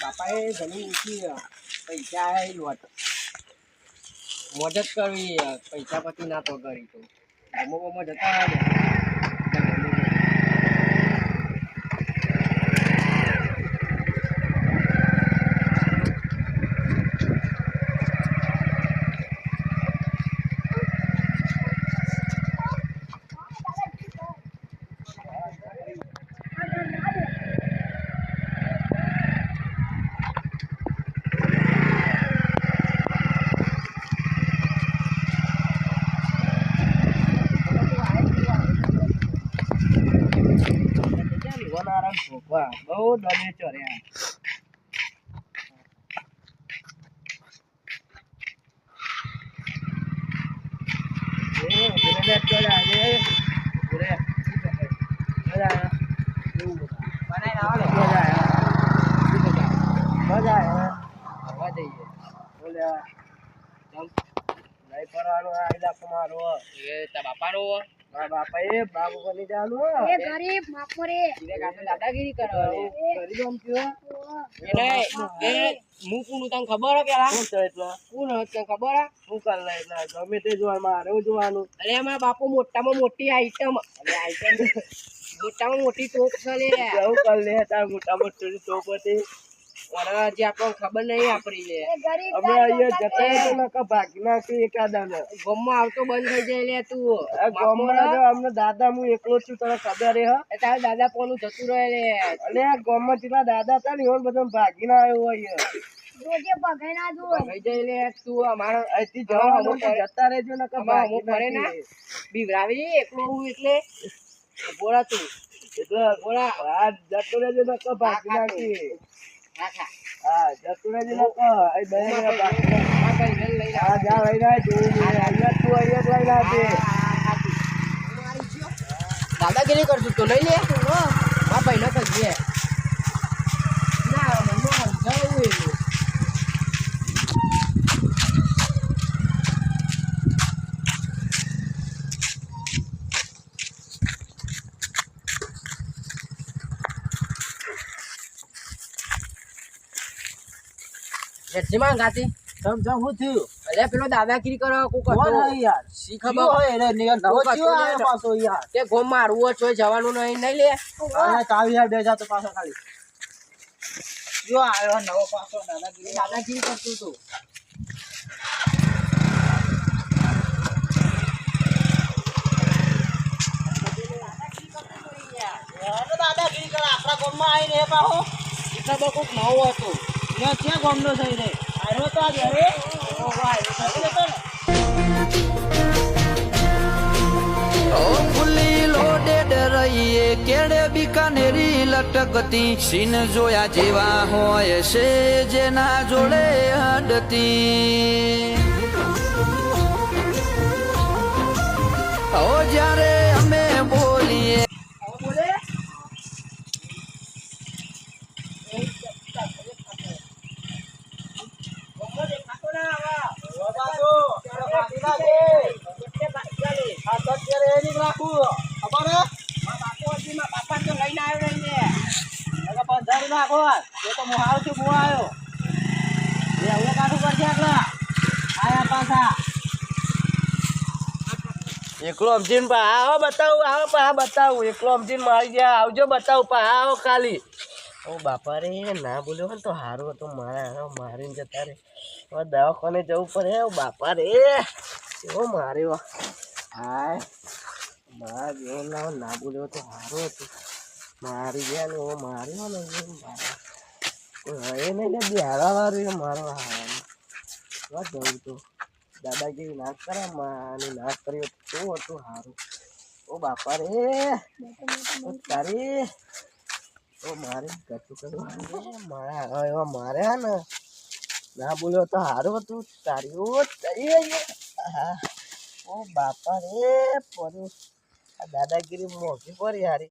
બાપાએ જમીન ઊંચી પૈસા લોટ મદદ કરવી પૈસા પછી ના તો કરી તો ગમોમાં જતા હોય ને બહુ દમે ચોર્યા દાદાગીરી કરો ખબર ગમે તે મારે જોવાનું અરે એમાં બાપુ મોટામાં મોટી આઈટમ મોટામાં મોટી ટોપ છે મોટા મોટી ટોપ હતી જે આપણને ખબર નહીં આપડી લે અમે અહીંયા જતા ભાગી નાખી એકાદા ગમમાં આવતો બંધ થઈ જાય લે તું અમને દાદા હું એકલો છું તને ખબર હે તારા દાદા કોનું જતું રહે લે અને આ ગમમાં જેટલા દાદા હતા ને એવા બધા ભાગી ના આવ્યો અહીંયા બીવરાવી એકલો હું એટલે બોલા તું એટલે બોલા જતો રહેજો નકર ભાગી નાખી હા જતું રહેજો દાદાગીરી કરશું તો લઈ લે હા ભાઈ ન કરીએ ના જવું જેમાં ગાતી સમજાવ હું થયું અરે પેલો દાદાગીરી કરો યાર શી ખબર હોય પાછો યાર તે ગોમ મારવું હોય જવાનું નહીં લે ચાવી યાર બેજા તો પાછો ખાલી જો આવ્યો નવો પાછો દાદાગીરી કરતું તું દાદાગીરી કરે આપણા ગામમાં આવીને એ પાછો એટલે તો કોઈક નવો હતું ક્યાં ગામનો થઈ રે આવ્યો તો આજે હવે ફૂલી લોડેડ રહીએ કેડે બીકાનેરી લટકતી સીન જોયા જેવા હોય છે જેના જોડે હડતી ઓ જ્યારે અમે બોલીએ એકલો અમજીન પા આવો બતાવું આવો પા બતાવું એકલો અમજીન મારી ગયા આવજો બતાવું પા આવો ખાલી ઓ બાપા રે ના બોલ્યો હોય ને તો સારું હતું મારા મારીને જતા રે દવાખાને જવું પડે બાપા રે એવો માર્યો હાય મારા જેવો ના બોલ્યો તો સારું હતું મારી ગયા ને એવો માર્યો ને કોઈ હવે નહીં ને બિહારા વાળું મારો હા જવું તું દાદાગીરી નાશ કરે માની નાશ કર્યો શું હતું સારું ઓ બાપા રે તારી તો મારે ગતું કરવું મારા એવા માર્યા ને ના બોલ્યો તો સારું હતું તારી ઓ બાપા રે પડ્યું આ દાદાગીરી મોઘી પડી હારી